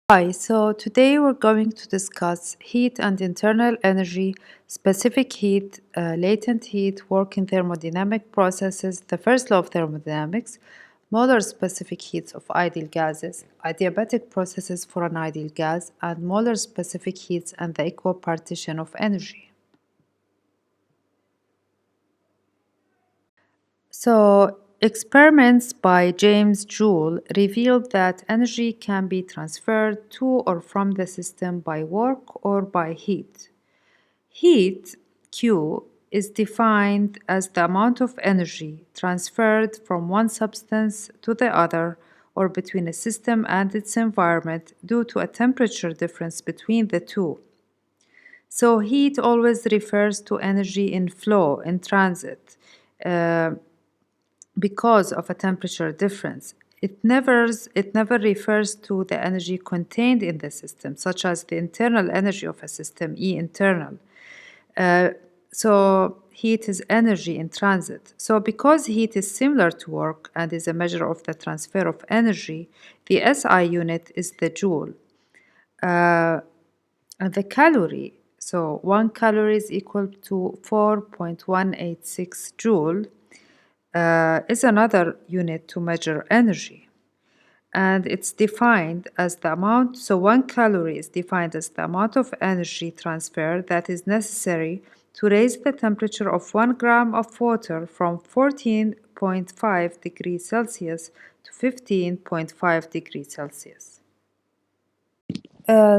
Hi, so today we're going to discuss heat and internal energy, specific heat, latent heat, work in thermodynamic processes, the first law of thermodynamics, molar specific heats of ideal gases, adiabatic processes for an ideal gas, and molar specific heats and the equipartition of energy. So, experiments by James Joule revealed that energy can be transferred to or from the system by work or by heat. Heat, Q, is defined as the amount of energy transferred from one substance to the other or between a system and its environment due to a temperature difference between the two. So, heat always refers to energy in flow, in transit. Uh, because of a temperature difference. It never refers to the energy contained in the system, such as the internal energy of a system, E internal. Uh, so heat is energy in transit. So because heat is similar to work and is a measure of the transfer of energy, the SI unit is the joule. And the calorie, so 1 calorie is equal to 4.186 joule, is another unit to measure energy. And it's defined as the amount, so 1 calorie is defined as the amount of energy transfer that is necessary to raise the temperature of 1 gram of water from 14.5 degrees Celsius to 15.5 degrees Celsius.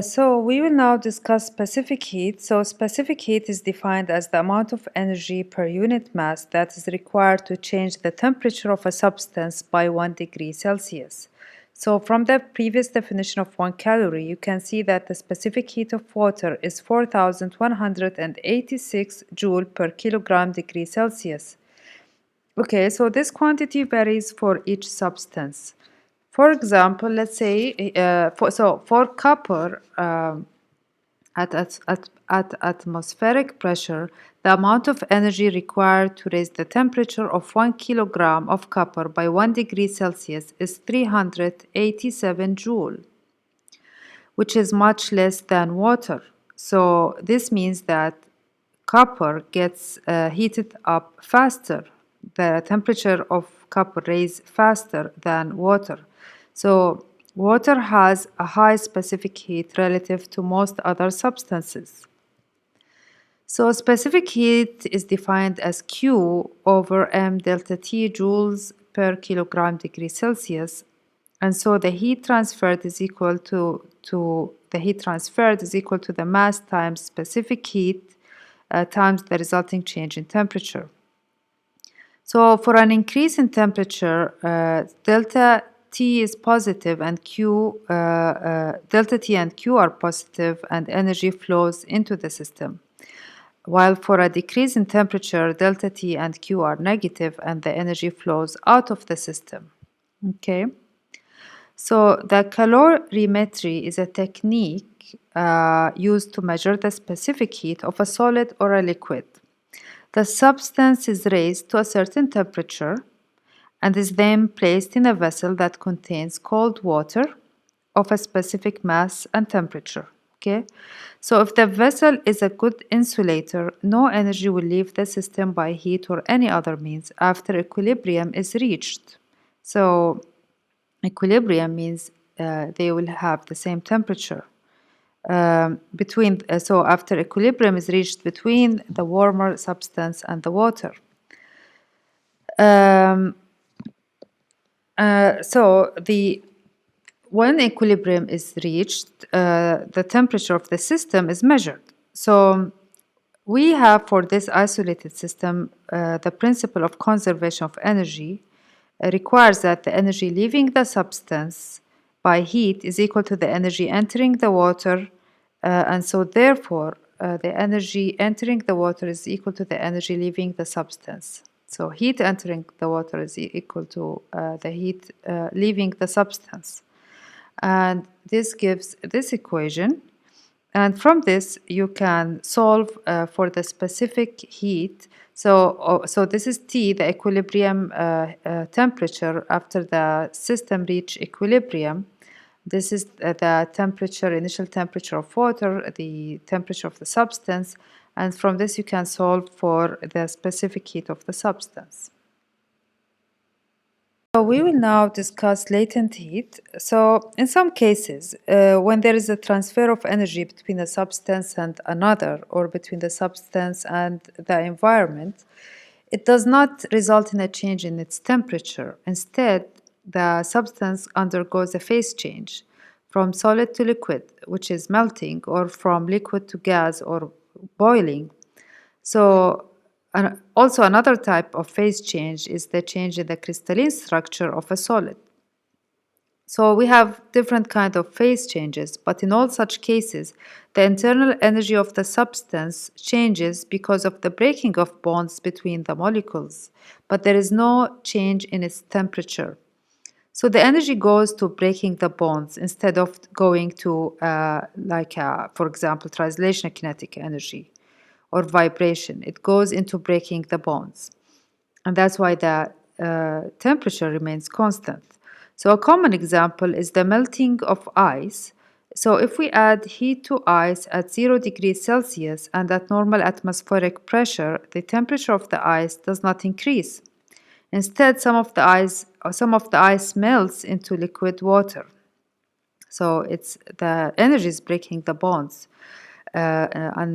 So we will now discuss specific heat. So specific heat is defined as the amount of energy per unit mass that is required to change the temperature of a substance by 1 degree Celsius. So from the previous definition of 1 calorie, you can see that the specific heat of water is 4186 joule per kilogram degree Celsius. Okay, so this quantity varies for each substance. For example, let's say for copper at atmospheric pressure, the amount of energy required to raise the temperature of 1 kilogram of copper by 1 degree Celsius is 387 joule, which is much less than water. So this means that copper gets heated up faster. The temperature of copper raises faster than water. So water has a high specific heat relative to most other substances. So specific heat is defined as Q over m delta T joules per kilogram degree Celsius. And so the heat transferred is equal to the mass times specific heat times the resulting change in temperature. So for an increase in temperature, delta T is positive and delta T and Q are positive and energy flows into the system. While for a decrease in temperature, delta T and Q are negative and the energy flows out of the system. Okay. So the calorimetry is a technique used to measure the specific heat of a solid or a liquid. The substance is raised to a certain temperature and is then placed in a vessel that contains cold water of a specific mass and temperature. Okay, so if the vessel is a good insulator, no energy will leave the system by heat or any other means after equilibrium is reached. So equilibrium means they will have the same temperature. So after equilibrium is reached between the warmer substance and the water. When equilibrium is reached, the temperature of the system is measured. So we have for this isolated system the principle of conservation of energy requires that the energy leaving the substance by heat is equal to the energy entering the water, and so therefore the energy entering the water is equal to the energy leaving the substance. So heat entering the water is equal to the heat leaving the substance. And this gives this equation. And from this, you can solve for the specific heat. So this is T, the equilibrium temperature after the system reach equilibrium. This is the temperature, initial temperature of water, the temperature of the substance, and from this you can solve for the specific heat of the substance. So we will now discuss latent heat. So in some cases, when there is a transfer of energy between a substance and another, or between the substance and the environment, it does not result in a change in its temperature. Instead, the substance undergoes a phase change from solid to liquid, which is melting, or from liquid to gas, or boiling. So, also another type of phase change is the change in the crystalline structure of a solid. So we have different kind of phase changes, but in all such cases, the internal energy of the substance changes because of the breaking of bonds between the molecules, but there is no change in its temperature. So the energy goes to breaking the bonds instead of going to, for example, translational kinetic energy or vibration. It goes into breaking the bonds. And that's why the temperature remains constant. So a common example is the melting of ice. So if we add heat to ice at 0 degrees Celsius and at normal atmospheric pressure, the temperature of the ice does not increase. Instead, some of the ice melts into liquid water. So it's the energy is breaking the bonds. So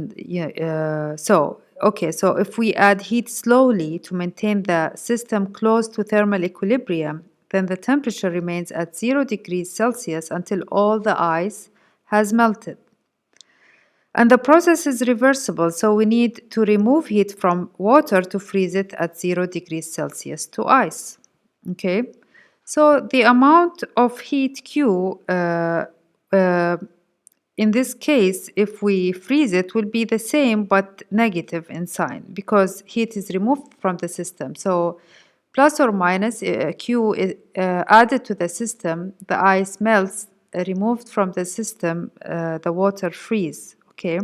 if we add heat slowly to maintain the system close to thermal equilibrium, then the temperature remains at 0 degrees Celsius until all the ice has melted. And the process is reversible, so we need to remove heat from water to freeze it at 0 degrees Celsius to ice. Okay, so the amount of heat Q in this case, if we freeze it, will be the same but negative in sign because heat is removed from the system. So plus or minus Q is added to the system, the ice melts, removed from the system, the water freeze. Okay.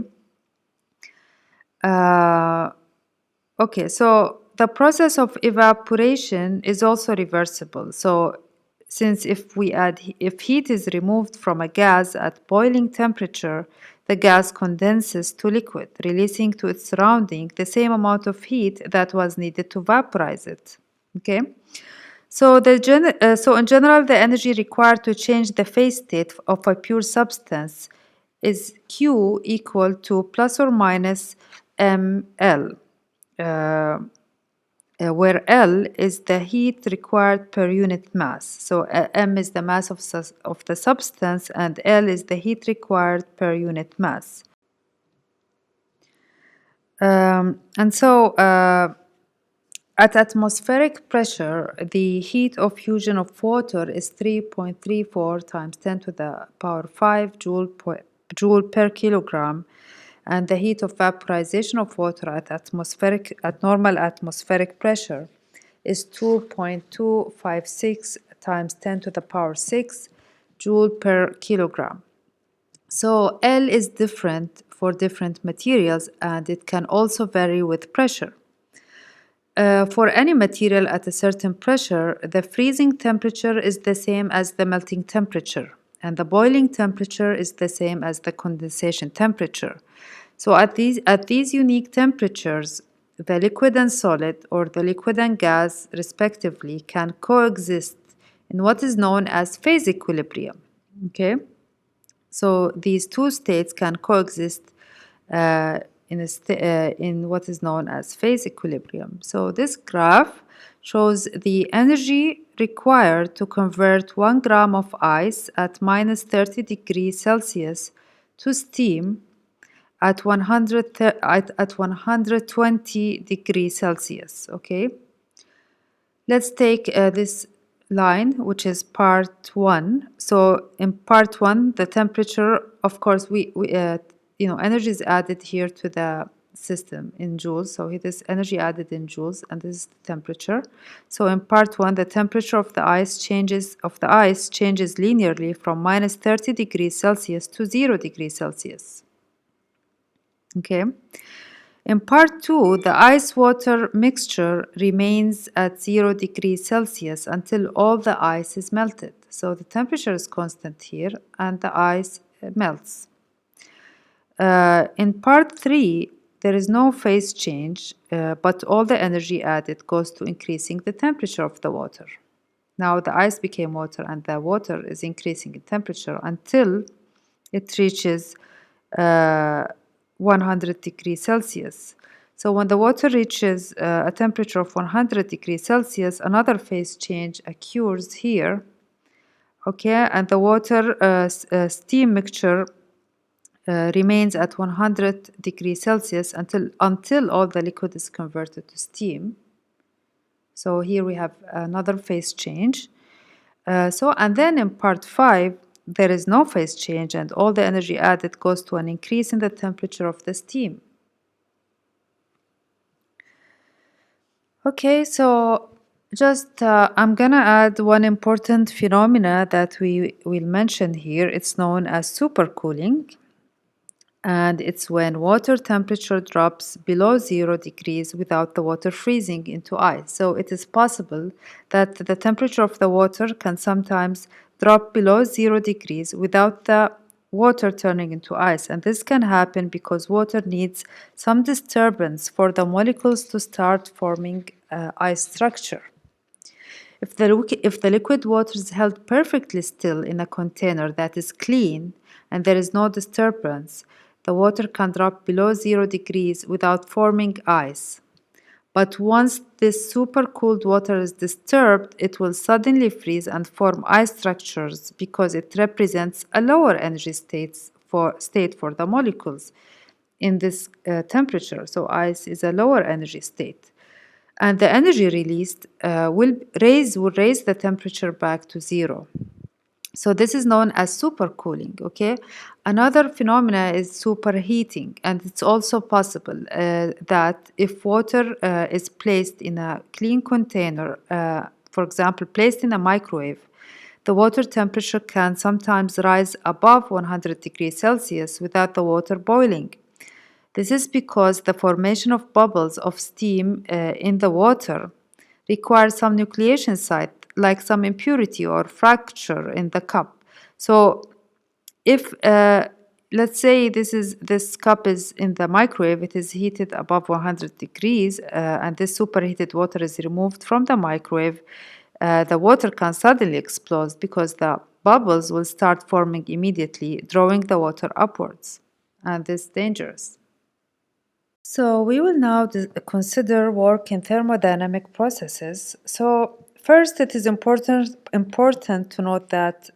Okay, so the process of evaporation is also reversible. So since if heat is removed from a gas at boiling temperature, the gas condenses to liquid, releasing to its surrounding the same amount of heat that was needed to vaporize it. Okay. So in general, the energy required to change the phase state of a pure substance is Q equal to plus or minus mL, where L is the heat required per unit mass. So m is the mass of the substance and L is the heat required per unit mass. At atmospheric pressure, the heat of fusion of water is 3.34 times 10 to the power 5 joule per kilogram, and the heat of vaporization of water at normal atmospheric pressure is 2.256 times 10 to the power 6 joule per kilogram. So L is different for different materials, and it can also vary with pressure. For any material at a certain pressure, the freezing temperature is the same as the melting temperature, and the boiling temperature is the same as the condensation temperature. So at these unique temperatures, the liquid and solid, or the liquid and gas, respectively, can coexist in what is known as phase equilibrium. Okay, so these two states can coexist in what is known as phase equilibrium. So this graph shows the energy required to convert 1 gram of ice at minus 30 degrees Celsius to steam at 120 degrees Celsius. Okay, let's take this line, which is part 1. So in part 1, the temperature, of course, energy is added here to the system in joules. So this energy added in joules, and this is the temperature. So in part 1, the temperature of the ice changes linearly from minus 30 degrees Celsius to 0 degrees Celsius. Okay. In part 2, the ice-water mixture remains at 0 degrees Celsius until all the ice is melted. So the temperature is constant here and the ice melts. In part 3, there is no phase change, but all the energy added goes to increasing the temperature of the water. Now the ice became water and the water is increasing in temperature until it reaches 100 degrees Celsius. So when the water reaches a temperature of 100 degrees Celsius, another phase change occurs here, okay, and the water steam mixture remains at 100 degrees Celsius until all the liquid is converted to steam. So here we have another phase change. And then in part 5, there is no phase change and all the energy added goes to an increase in the temperature of the steam. Okay, so just I'm gonna add one important phenomena that we will mention here. It's known as supercooling, and it's when water temperature drops below 0 degrees without the water freezing into ice. So it is possible that the temperature of the water can sometimes drop below 0 degrees without the water turning into ice, and this can happen because water needs some disturbance for the molecules to start forming ice structure. If the liquid water is held perfectly still in a container that is clean and there is no disturbance, the water can drop below 0 degrees without forming ice. But once this supercooled water is disturbed, it will suddenly freeze and form ice structures because it represents a lower energy state for the molecules in this temperature. So ice is a lower energy state. And the energy released will raise the temperature back to 0. So this is known as supercooling, okay? Another phenomena is superheating, and it's also possible that if water is placed in a clean container, for example, placed in a microwave, the water temperature can sometimes rise above 100 degrees Celsius without the water boiling. This is because the formation of bubbles of steam in the water requires some nucleation site, like some impurity or fracture in the cup. So if let's say this cup is in the microwave, it is heated above 100 degrees and this superheated water is removed from the microwave, the water can suddenly explode because the bubbles will start forming immediately, drawing the water upwards, and this is dangerous. So we will now consider work in thermodynamic processes. So first, it is important to note that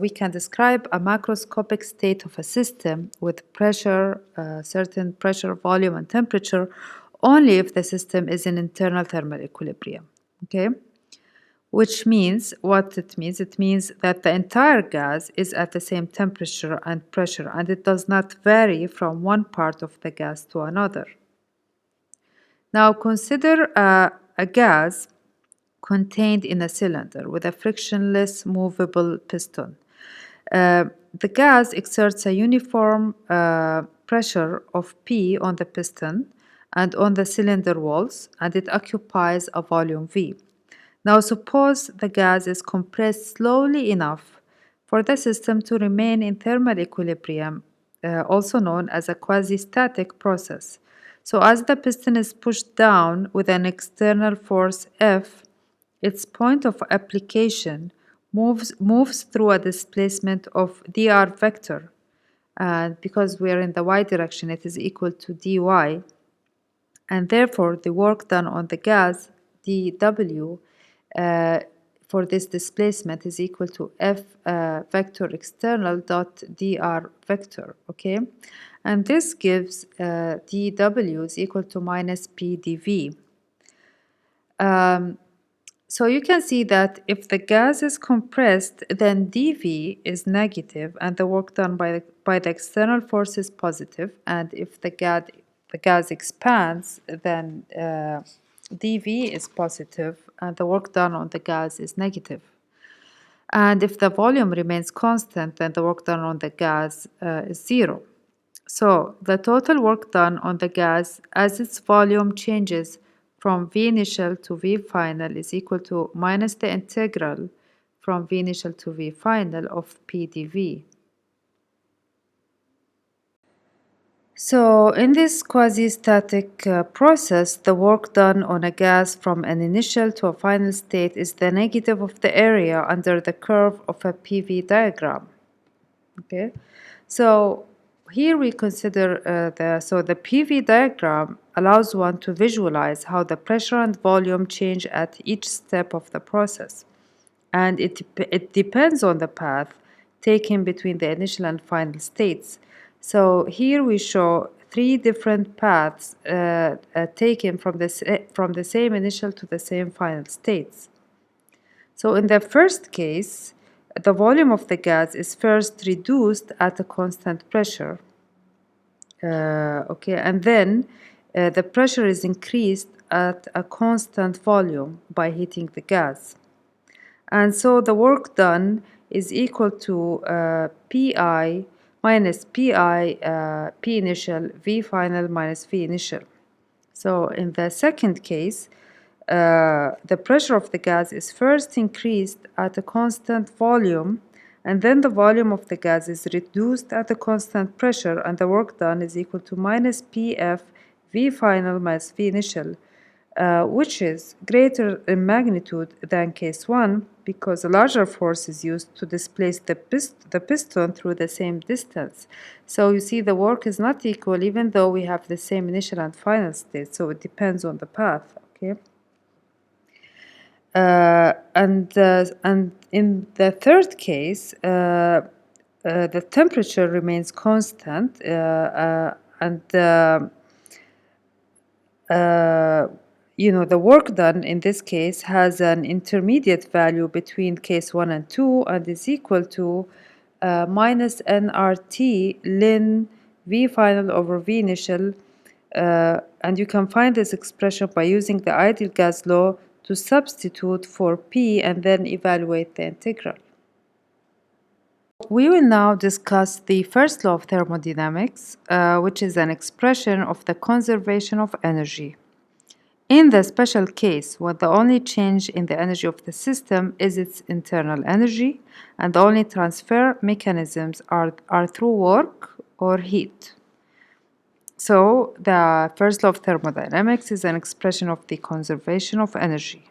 we can describe a macroscopic state of a system with pressure, certain pressure, volume, and temperature only if the system is in internal thermal equilibrium. Okay? Which means, what it means? It means that the entire gas is at the same temperature and pressure, and it does not vary from one part of the gas to another. Now consider a gas contained in a cylinder with a frictionless movable piston. The gas exerts a uniform pressure of P on the piston and on the cylinder walls, and it occupies a volume V. Now suppose the gas is compressed slowly enough for the system to remain in thermal equilibrium, also known as a quasi-static process. So as the piston is pushed down with an external force F, its point of application moves through a displacement of dr vector. And because we are in the y direction, it is equal to dy. And therefore, the work done on the gas, dw, for this displacement is equal to F vector external dot dr vector, okay? And this gives dw is equal to minus p dv. So you can see that if the gas is compressed, then dv is negative and the work done by the external force is positive. And if the gas expands, then dv is positive and the work done on the gas is negative. And if the volume remains constant, then the work done on the gas is 0. So the total work done on the gas as its volume changes from V initial to V final is equal to minus the integral from V initial to V final of P dV. So in this quasi-static process, the work done on a gas from an initial to a final state is the negative of the area under the curve of a PV diagram. Okay, so here we consider the PV diagram allows one to visualize how the pressure and volume change at each step of the process, and it depends on the path taken between the initial and final states. So here we show three different paths taken from the same initial to the same final states. So in the first case, the volume of the gas is first reduced at a constant pressure. And then the pressure is increased at a constant volume by heating the gas. And so the work done is equal to Pi minus Pi P initial V final minus V initial. So in the second case, the pressure of the gas is first increased at a constant volume, and then the volume of the gas is reduced at a constant pressure, and the work done is equal to minus Pf V final minus V initial, which is greater in magnitude than case 1 because a larger force is used to displace the piston through the same distance. So you see the work is not equal even though we have the same initial and final state, so it depends on the path. Okay. And in the third case, the temperature remains constant, the work done in this case has an intermediate value between case 1 and 2 and is equal to minus nRT ln V final over V initial. And you can find this expression by using the ideal gas law to substitute for P and then evaluate the integral. We will now discuss the first law of thermodynamics, which is an expression of the conservation of energy. In the special case, when the only change in the energy of the system is its internal energy, and the only transfer mechanisms are through work or heat. So, the first law of thermodynamics is an expression of the conservation of energy.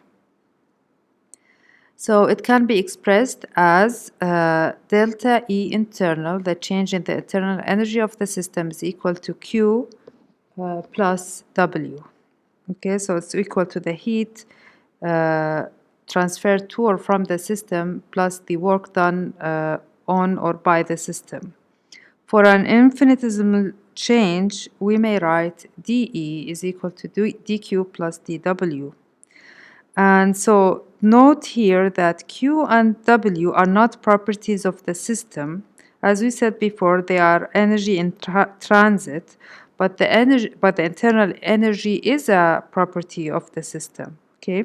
So, it can be expressed as delta E internal, the change in the internal energy of the system is equal to Q plus W. Okay, so it's equal to the heat transferred to or from the system plus the work done on or by the system. For an infinitesimal change, we may write dE is equal to dQ plus dW. And so note here that Q and W are not properties of the system. As we said before, they are energy in transit, but the internal energy is a property of the system. Okay.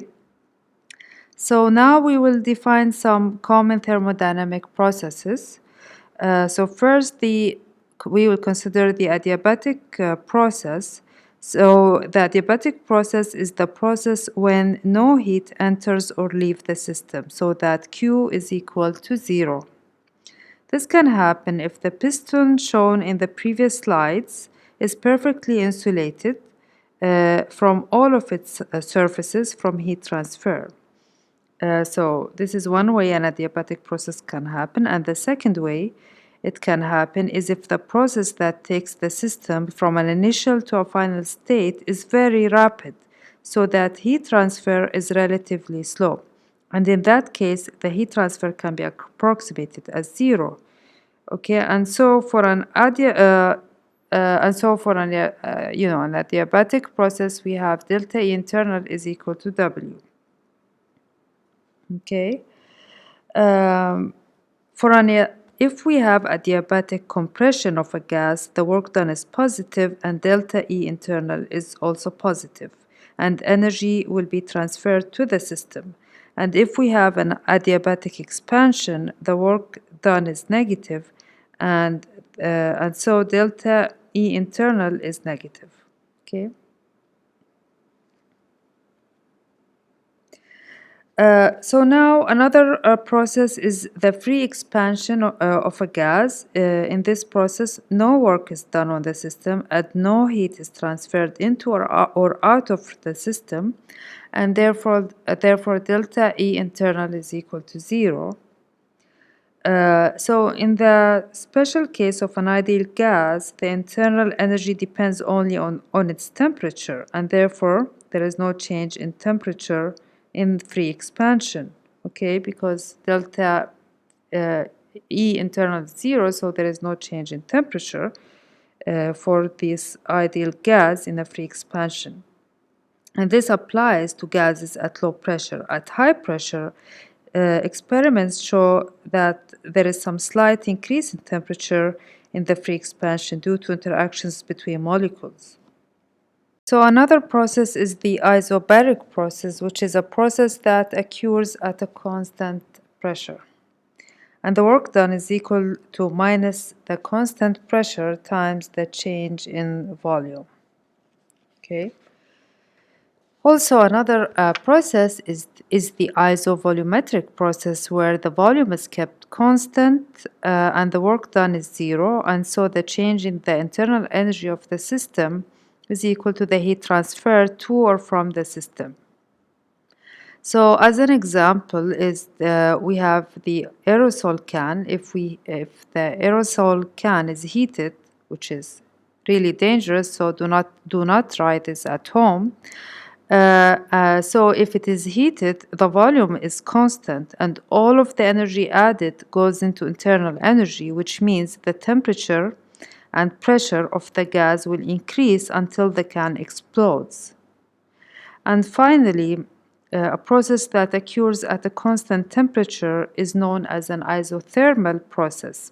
So now we will define some common thermodynamic processes. So first, we will consider the adiabatic process. So the adiabatic process is the process when no heat enters or leaves the system, so that Q is equal to 0. This can happen if the piston shown in the previous slides is perfectly insulated from all of its surfaces from heat transfer. So this is one way an adiabatic process can happen, and the second way it can happen is if the process that takes the system from an initial to a final state is very rapid, so that heat transfer is relatively slow. And in that case, the heat transfer can be approximated as 0. Okay, and so for an adiabatic process, we have delta E internal is equal to W. Okay. If we have adiabatic compression of a gas, the work done is positive and delta E internal is also positive, and energy will be transferred to the system. And if we have an adiabatic expansion, the work done is negative, and so delta E internal is negative. Okay. So now another process is the free expansion of a gas. In this process, no work is done on the system and no heat is transferred into or out of the system, and therefore delta E internal is equal to 0. So in the special case of an ideal gas, the internal energy depends only on its temperature, and therefore there is no change in temperature in free expansion, okay, because delta uh, E internal is 0, so there is no change in temperature for this ideal gas in a free expansion. And this applies to gases at low pressure. At high pressure, experiments show that there is some slight increase in temperature in the free expansion due to interactions between molecules. So another process is the isobaric process, which is a process that occurs at a constant pressure. And the work done is equal to minus the constant pressure times the change in volume. Okay. Also, another process is the isovolumetric process, where the volume is kept constant and the work done is 0, and so the change in the internal energy of the system is equal to the heat transfer to or from the system. So, as an example, we have the aerosol can. If the aerosol can is heated, which is really dangerous, so do not try this at home. So if it is heated, the volume is constant and all of the energy added goes into internal energy, which means the temperature and pressure of the gas will increase until the can explodes. And finally, a process that occurs at a constant temperature is known as an isothermal process.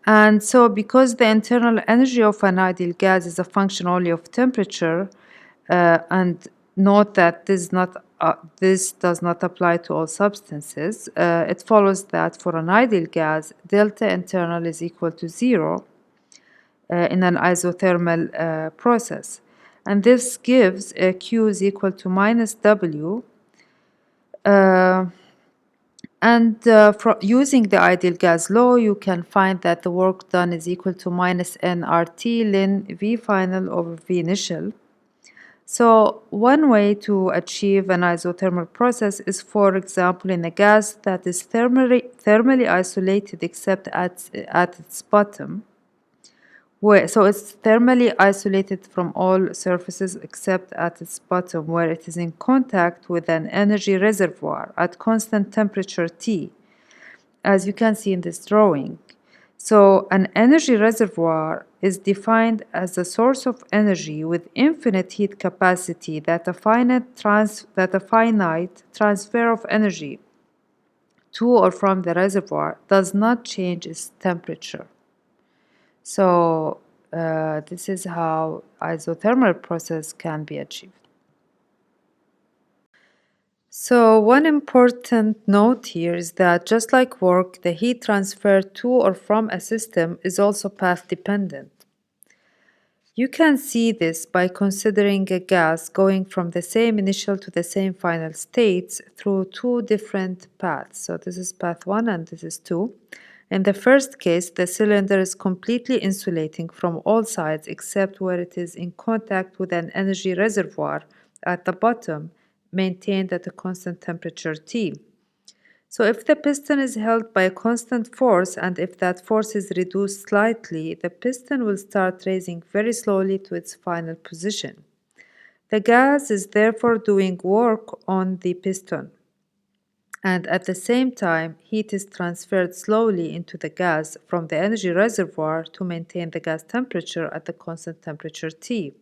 And so because the internal energy of an ideal gas is a function only of temperature, and note that this does not apply to all substances. It follows that for an ideal gas, delta internal is equal to 0 in an isothermal process. And this gives Q is equal to minus W. Using the ideal gas law, you can find that the work done is equal to minus nRT ln V final over V initial. So one way to achieve an isothermal process is, for example, in a gas that is thermally isolated except at its bottom. So it's thermally isolated from all surfaces except at its bottom, where it is in contact with an energy reservoir at constant temperature T, as you can see in this drawing. So an energy reservoir is defined as a source of energy with infinite heat capacity that a finite transfer of energy to or from the reservoir does not change its temperature. So this is how isothermal process can be achieved. So one important note here is that just like work, the heat transfer to or from a system is also path dependent. You can see this by considering a gas going from the same initial to the same final states through two different paths. So this is path 1 and this is 2. In the first case, the cylinder is completely insulating from all sides except where it is in contact with an energy reservoir at the bottom, maintained at a constant temperature T. So if the piston is held by a constant force and if that force is reduced slightly, the piston will start raising very slowly to its final position. The gas is therefore doing work on the piston, and at the same time, heat is transferred slowly into the gas from the energy reservoir to maintain the gas temperature at the constant temperature T.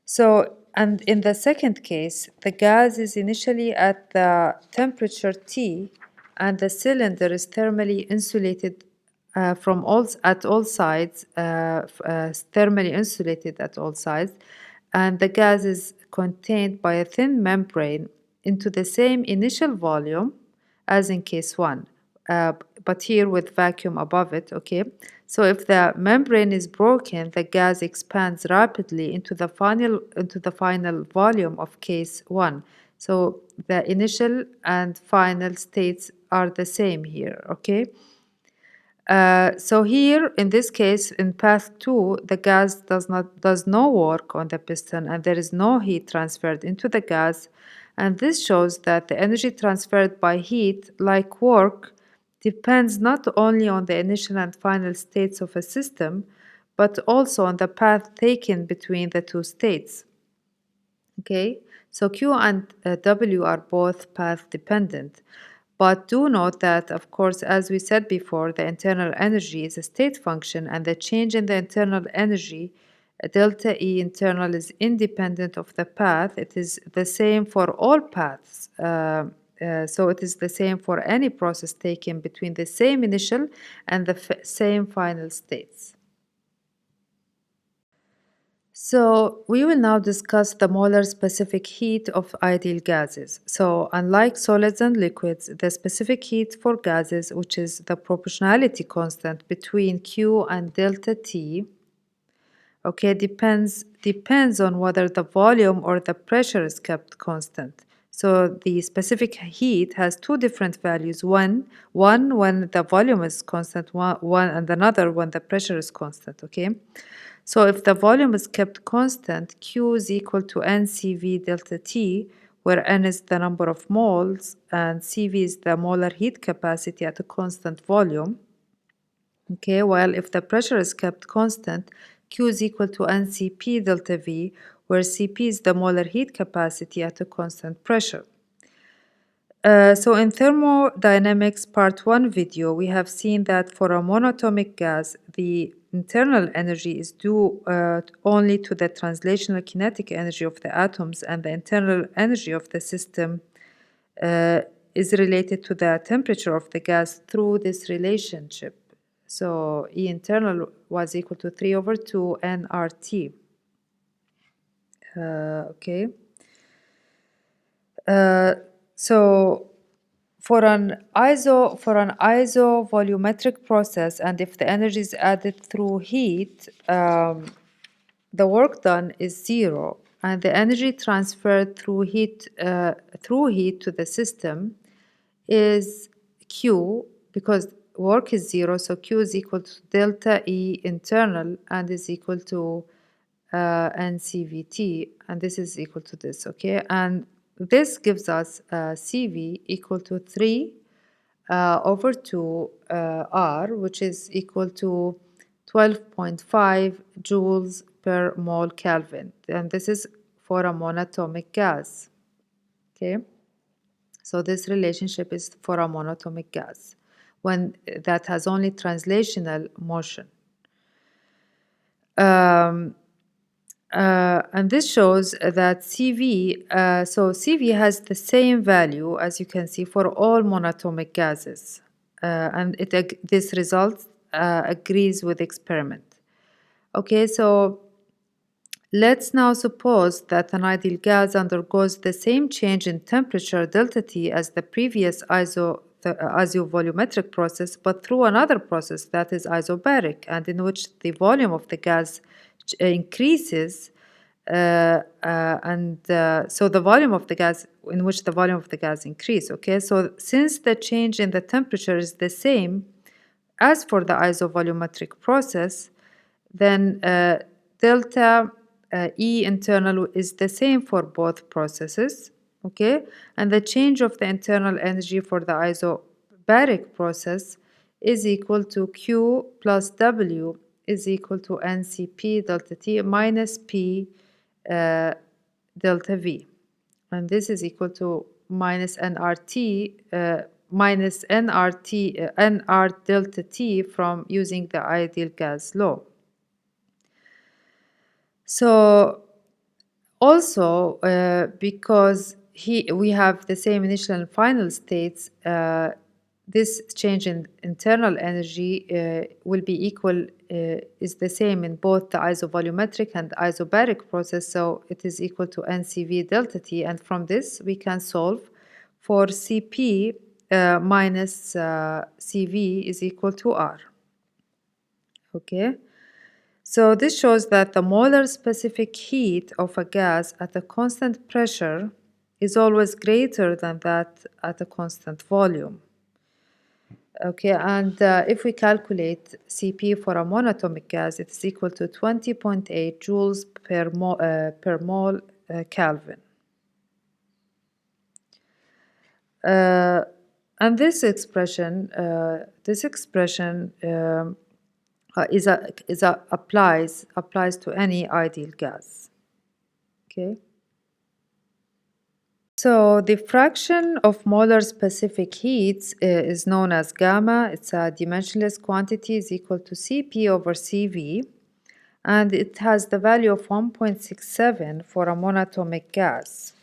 So, and in the second case, the gas is initially at the temperature T and the cylinder is thermally insulated at all sides, thermally insulated at all sides, and the gas is contained by a thin membrane into the same initial volume as in case 1. but here with vacuum above it, okay? So if the membrane is broken, the gas expands rapidly into the final volume of case 1. So the initial and final states are the same here, okay? So here, in this case, in path 2, the gas does no work on the piston, and there is no heat transferred into the gas. And this shows that the energy transferred by heat, like work, depends not only on the initial and final states of a system, but also on the path taken between the two states. Okay, so Q and W are both path dependent. But do note that, of course, as we said before, the internal energy is a state function, and the change in the internal energy, delta E internal, is independent of the path. It is the same for all paths. So it is the same for any process taken between the same initial and the same final states. So we will now discuss the molar specific heat of ideal gases. So unlike solids and liquids, the specific heat for gases, which is the proportionality constant between Q and delta T, okay, depends on whether the volume or the pressure is kept constant. So the specific heat has two different values, one when the volume is constant, one and another when the pressure is constant, okay? So if the volume is kept constant, Q is equal to NCV delta T, where N is the number of moles and CV is the molar heat capacity at a constant volume. Okay, while if the pressure is kept constant, Q is equal to NCP delta V, where Cp is the molar heat capacity at a constant pressure. So in thermodynamics part 1 video, we have seen that for a monatomic gas, the internal energy is due only to the translational kinetic energy of the atoms, and the internal energy of the system is related to the temperature of the gas through this relationship. So E internal was equal to 3 over 2 nRT. Okay. So for an isovolumetric process, and if the energy is added through heat, the work done is 0, and the energy transferred through heat to the system is Q, because work is 0, so Q is equal to delta E internal and is equal to NCVT, and this is equal to this, okay? And this gives us CV equal to 3 over 2 R, which is equal to 12.5 joules per mole Kelvin. And this is for a monatomic gas, okay? So this relationship is for a monatomic gas when that has only translational motion. And this shows that CV, so CV has the same value, as you can see, for all monatomic gases. And this result agrees with experiment. Okay, so let's now suppose that an ideal gas undergoes the same change in temperature delta T as the previous isovolumetric process, but through another process that is isobaric, and in which the volume of the gas increases, so the volume of the gas, in which the volume of the gas increase. Okay, so since the change in the temperature is the same as for the isovolumetric process, then delta E internal is the same for both processes. Okay, and the change of the internal energy for the isobaric process is equal to Q plus W is equal to NCP delta T minus P delta V. And this is equal to minus NRT NR delta T from using the ideal gas law. So also because we have the same initial and final states, this change in internal energy will be equal, is the same in both the isovolumetric and isobaric process, so it is equal to NCV delta T, and from this we can solve for Cp minus CV is equal to R. Okay, so this shows that the molar specific heat of a gas at a constant pressure is always greater than that at a constant volume. Okay, and if we calculate Cp for a monatomic gas, it is equal to 20.8 joules per mole Kelvin. And this expression applies to any ideal gas. Okay. So the fraction of molar specific heats is known as gamma. It's a dimensionless quantity, is equal to Cp over Cv, and it has the value of 1.67 for a monatomic gas.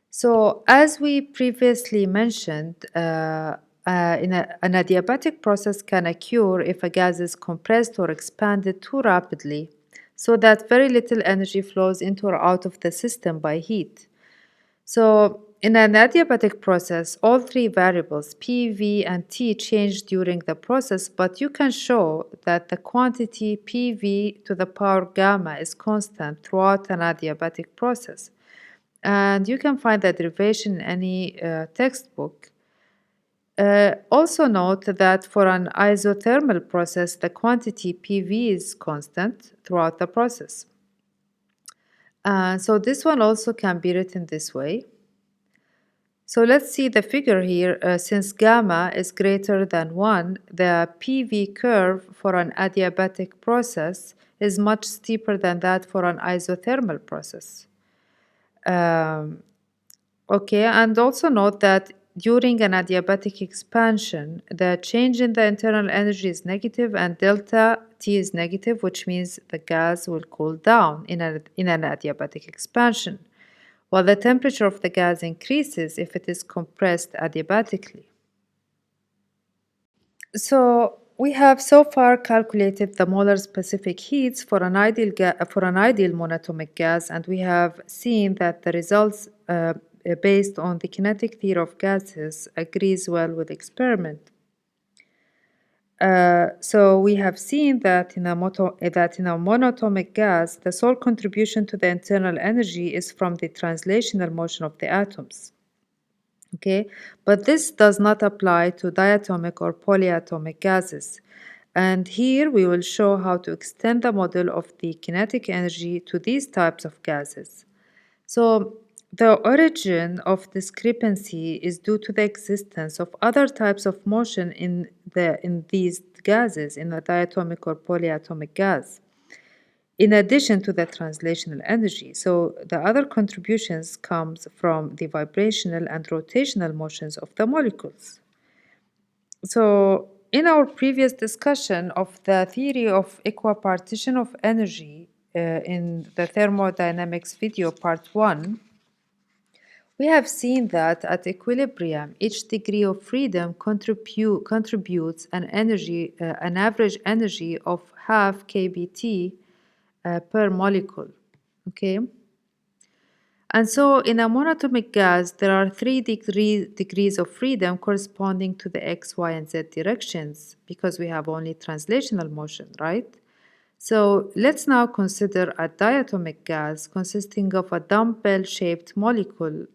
So as we previously mentioned, an adiabatic process can occur if a gas is compressed or expanded too rapidly, so that very little energy flows into or out of the system by heat. So in an adiabatic process, all three variables, P, V, and T, change during the process, but you can show that the quantity PV to the power gamma is constant throughout an adiabatic process. And you can find the derivation in any textbook. Also note that for an isothermal process, the quantity PV is constant throughout the process. So this one also can be written this way. So let's see the figure here. Since gamma is greater than 1, the PV curve for an adiabatic process is much steeper than that for an isothermal process. Okay, and also note that during an adiabatic expansion, the change in the internal energy is negative and delta T is negative, which means the gas will cool down in an adiabatic expansion, while the temperature of the gas increases if it is compressed adiabatically. So we have so far calculated the molar specific heats for an ideal monatomic gas, and we have seen that the results based on the kinetic theory of gases agrees well with experiment. So we have seen that in a monatomic gas, the sole contribution to the internal energy is from the translational motion of the atoms. Okay, but this does not apply to diatomic or polyatomic gases. And here we will show how to extend the model of the kinetic energy to these types of gases. So the origin of discrepancy is due to the existence of other types of motion in these gases, in a diatomic or polyatomic gas, in addition to the translational energy. So the other contributions comes from the vibrational and rotational motions of the molecules. So in our previous discussion of the theory of equipartition of energy in the thermodynamics video part 1, we have seen that at equilibrium, each degree of freedom contributes an average energy of half kBT per molecule. Okay. And so in a monatomic gas, there are 3 degrees of freedom corresponding to the x, y, and z directions because we have only translational motion, right? So let's now consider a diatomic gas consisting of a dumbbell-shaped molecule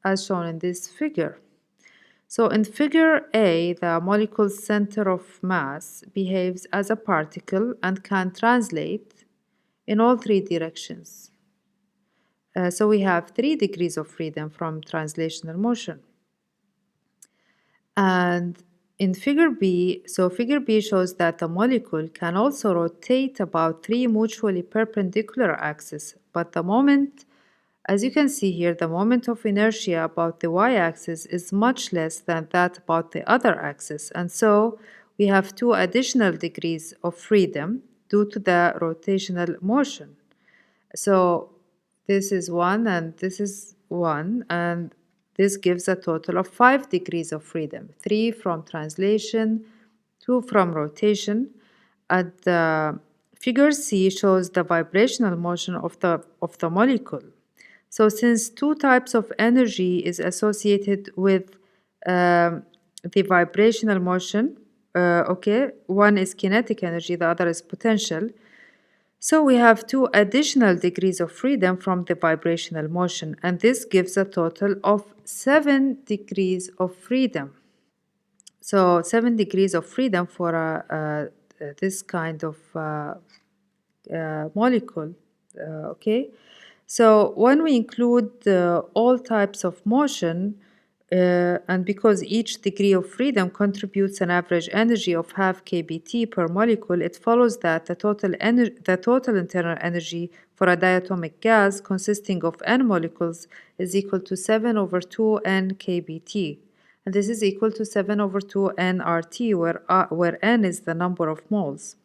as shown in this figure. So in figure A, the molecule's center of mass behaves as a particle and can translate in all 3 directions. So we have 3 degrees of freedom from translational motion. And in figure B, so figure B shows that the molecule can also rotate about 3 mutually perpendicular axes, but the moment, as you can see here, the moment of inertia about the y-axis is much less than that about the other axis, and so we have 2 additional degrees of freedom due to the rotational motion. So this is 1 and this is 1, and this gives a total of 5 degrees of freedom, 3 from translation, 2 from rotation. And figure C shows the vibrational motion of the molecule. So since 2 types of energy is associated with the vibrational motion. Okay, one is kinetic energy, the other is potential. So we have 2 additional degrees of freedom from the vibrational motion, and this gives a total of 7 degrees of freedom. So 7 degrees of freedom for this kind of molecule. Okay, so when we include all types of motion, and because each degree of freedom contributes an average energy of half kBt per molecule, it follows that the total internal energy for a diatomic gas consisting of n molecules is equal to 7 over 2 n kBt. And this is equal to 7 over 2 nRT, where n is the number of moles.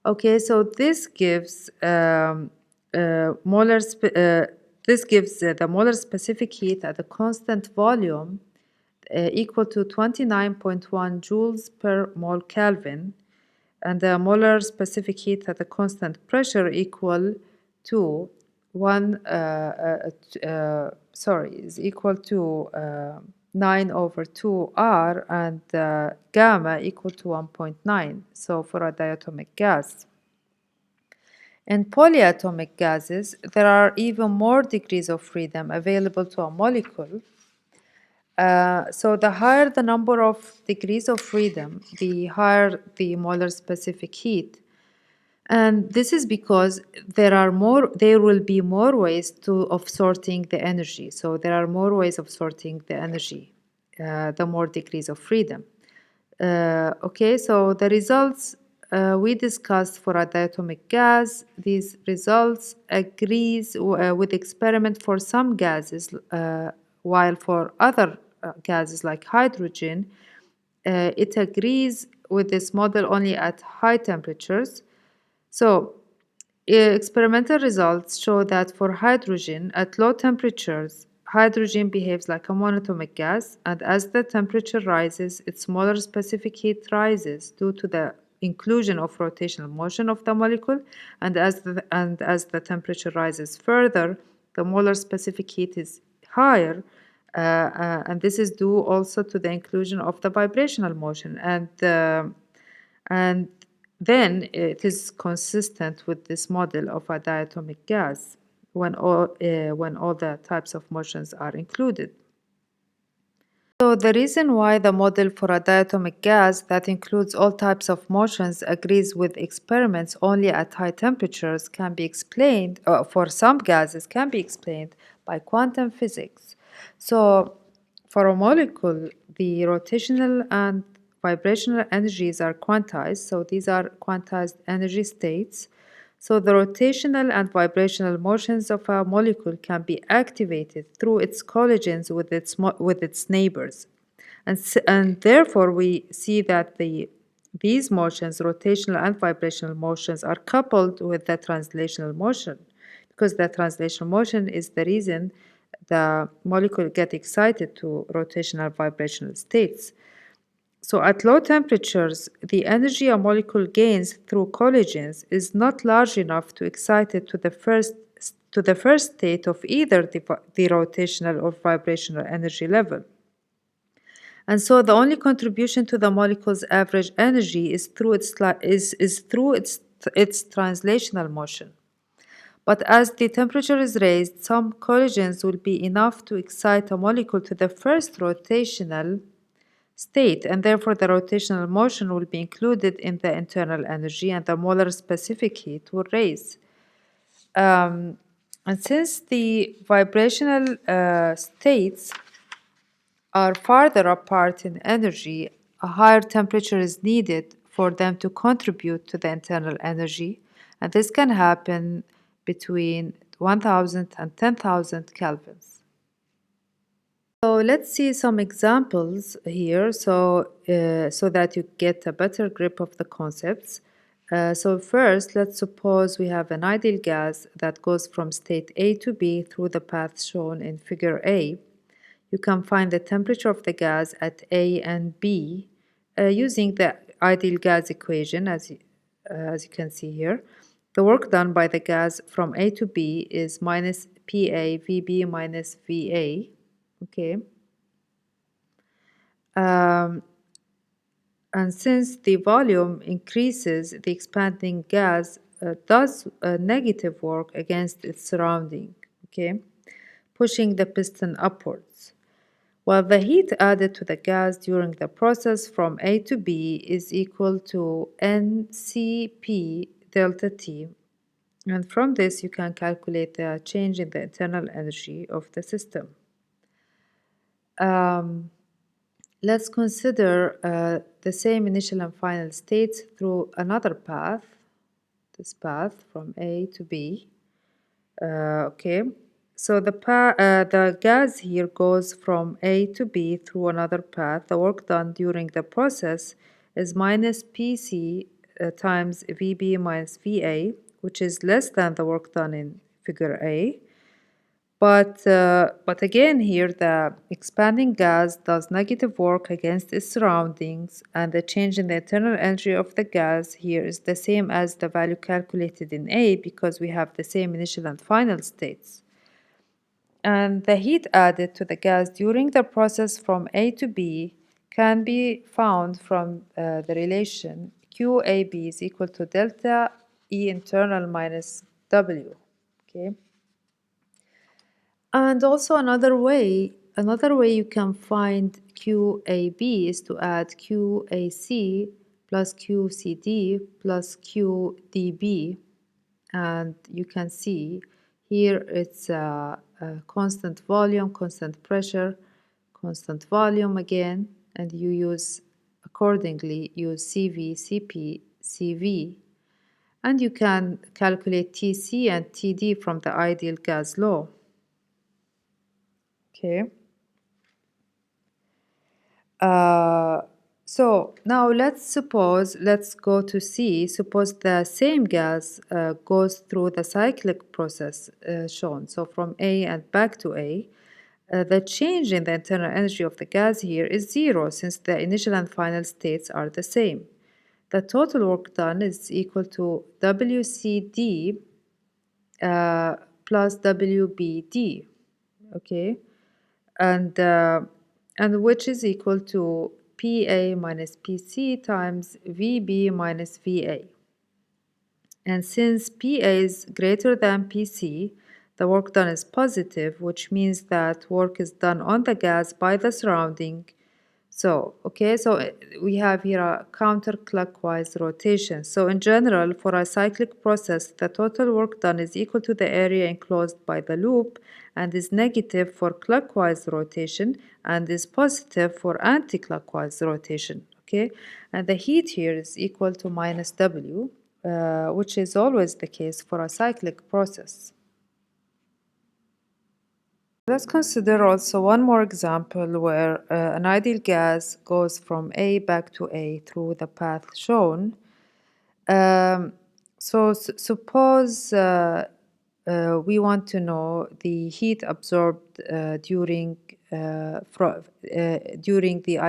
Okay, so this gives the molar specific heat at a constant volume equal to 29.1 joules per mole Kelvin, and the molar specific heat at a constant pressure equal to is equal to 9 over 2 R, and gamma equal to 1.9, so for a diatomic gas. In polyatomic gases, there are even more degrees of freedom available to a molecule. So the higher the number of degrees of freedom, the higher the molar specific heat. And this is because there will be more ways of sorting the energy. So there are more ways of sorting the energy, the more degrees of freedom. Okay, so the results we discussed for a diatomic gas, these results agrees with experiment for some gases, while for other gases like hydrogen, it agrees with this model only at high temperatures. So, experimental results show that for hydrogen at low temperatures, hydrogen behaves like a monatomic gas, and as the temperature rises, its molar specific heat rises due to the inclusion of rotational motion of the molecule, and as the temperature rises further, the molar specific heat is higher, and this is due also to the inclusion of the vibrational motion, and then it is consistent with this model of a diatomic gas when all the types of motions are included. So the reason why the model for a diatomic gas that includes all types of motions agrees with experiments only at high temperatures can be explained, for some gases can be explained by quantum physics. So for a molecule, the rotational and vibrational energies are quantized. So these are quantized energy states. So the rotational and vibrational motions of a molecule can be activated through its collisions with its neighbors. And therefore we see that these motions, rotational and vibrational motions, are coupled with the translational motion, because the translational motion is the reason the molecule gets excited to rotational vibrational states. So at low temperatures, the energy a molecule gains through collisions is not large enough to excite it to the first state of either the rotational or vibrational energy level. And so the only contribution to the molecule's average energy is through its translational motion. But as the temperature is raised, some collisions will be enough to excite a molecule to the first rotational state, and therefore the rotational motion will be included in the internal energy, and the molar specific heat will rise. And since the vibrational states are farther apart in energy, a higher temperature is needed for them to contribute to the internal energy, and this can happen between 1000 and 10,000 kelvins. So let's see some examples here so that you get a better grip of the concepts. So first, let's suppose we have an ideal gas that goes from state A to B through the path shown in figure A. You can find the temperature of the gas at A and B using the ideal gas equation as you can see here. The work done by the gas from A to B is minus PA VB minus VA. Okay. And since the volume increases, the expanding gas does negative work against its surrounding, okay, pushing the piston upwards. While the heat added to the gas during the process from A to B is equal to NCP delta T. And from this, you can calculate the change in the internal energy of the system. Let's consider the same initial and final states through another path, this path from A to B. Okay, so the gas here goes from A to B through another path. The work done during the process is minus PC times VB minus VA, which is less than the work done in figure A. But again here the expanding gas does negative work against its surroundings, and the change in the internal energy of the gas here is the same as the value calculated in A because we have the same initial and final states. And the heat added to the gas during the process from A to B can be found from the relation QAB is equal to delta E internal minus W. Okay. And also another way you can find QAB is to add QAC plus QCD plus QDB. And you can see here it's a constant volume, constant pressure, constant volume again, and you use accordingly use CV, CP, CV, and you can calculate TC and TD from the ideal gas law. Okay. So now let's go to C. Suppose the same gas goes through the cyclic process shown. So from A and back to A, the change in the internal energy of the gas here is zero since the initial and final states are the same. The total work done is equal to WCD plus WBD. Okay. And which is equal to PA minus PC times VB minus VA. And since PA is greater than PC, the work done is positive, which means that work is done on the gas by the surrounding. So we have here a counterclockwise rotation. So in general, for a cyclic process, the total work done is equal to the area enclosed by the loop and is negative for clockwise rotation and is positive for anti-clockwise rotation. Okay, and the heat here is equal to minus W, which is always the case for a cyclic process. Let's consider also one more example where an ideal gas goes from A back to A through the path shown. Suppose we want to know the heat absorbed during the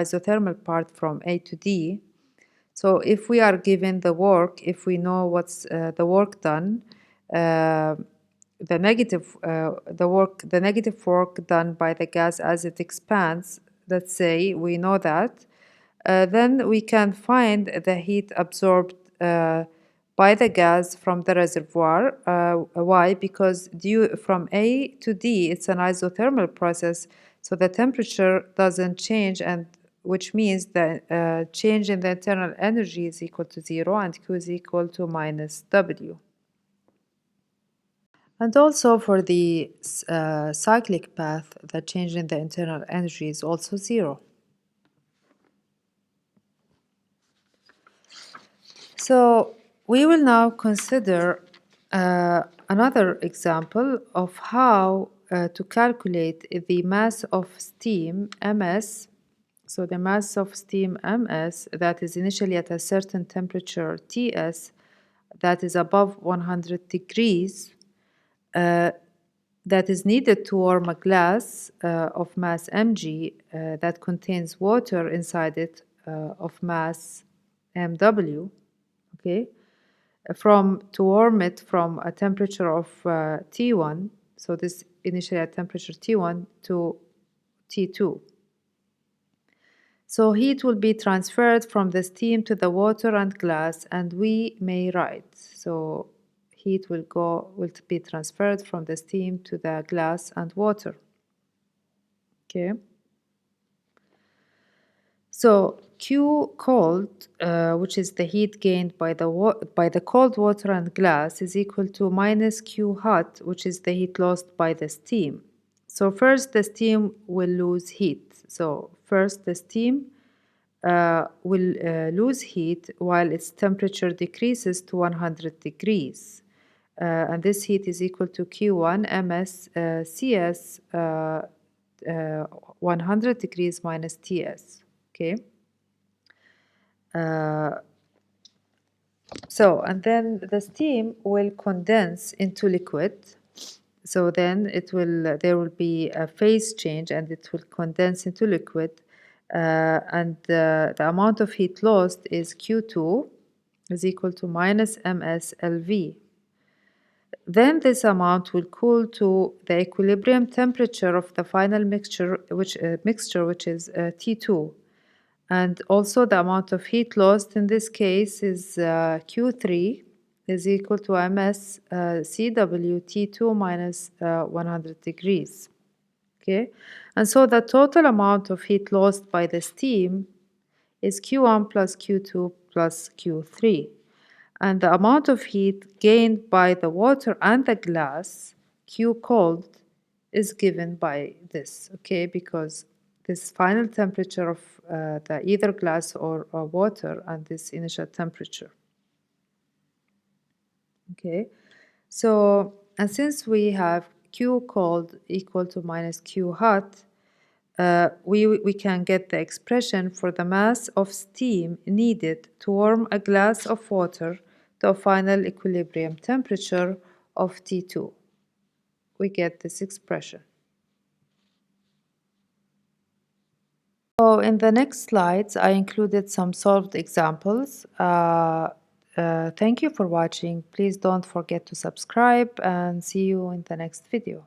isothermal part from A to D. So if we are given the work, if we know what's the work done, the negative work done by the gas as it expands, let's say we know that, then we can find the heat absorbed by the gas from the reservoir. Why? Because from A to D, it's an isothermal process, so the temperature doesn't change, and which means the change in the internal energy is equal to zero and Q is equal to minus W. And also for the cyclic path, the change in the internal energy is also zero. So we will now consider another example of how to calculate the mass of steam, MS. So the mass of steam, MS, that is initially at a certain temperature, TS, that is above 100 degrees, that is needed to warm a glass of mass mg that contains water inside it of mass mw, okay, to warm it from a temperature of T1, so this initially at temperature T1 to T2. So heat will be transferred from the steam to the water and glass, and we may write. So heat will be transferred from the steam to the glass and water. Okay. So Q cold, which is the heat gained by the cold water and glass, is equal to minus Q hot, which is the heat lost by the steam. So first the steam will lose heat. So first the steam will lose heat while its temperature decreases to 100 degrees. And this heat is equal to Q1 ms Cs 100 degrees minus Ts. Okay. And then the steam will condense into liquid. So then there will be a phase change and it will condense into liquid. And the amount of heat lost is Q2 is equal to minus ms Lv. Then this amount will cool to the equilibrium temperature of the final mixture, which is T2. And also the amount of heat lost in this case is Q3 is equal to ms CWT2 minus 100 degrees. Okay, and so the total amount of heat lost by the steam is Q1 plus Q2 plus Q3. And the amount of heat gained by the water and the glass, Q cold, is given by this, okay, because this final temperature of the either glass or water and this initial temperature. Okay, so and since we have Q cold equal to minus Q hot, we can get the expression for the mass of steam needed to warm a glass of water to a final equilibrium temperature of T2. We get this expression. So in the next slides, I included some solved examples. Thank you for watching. Please don't forget to subscribe and see you in the next video.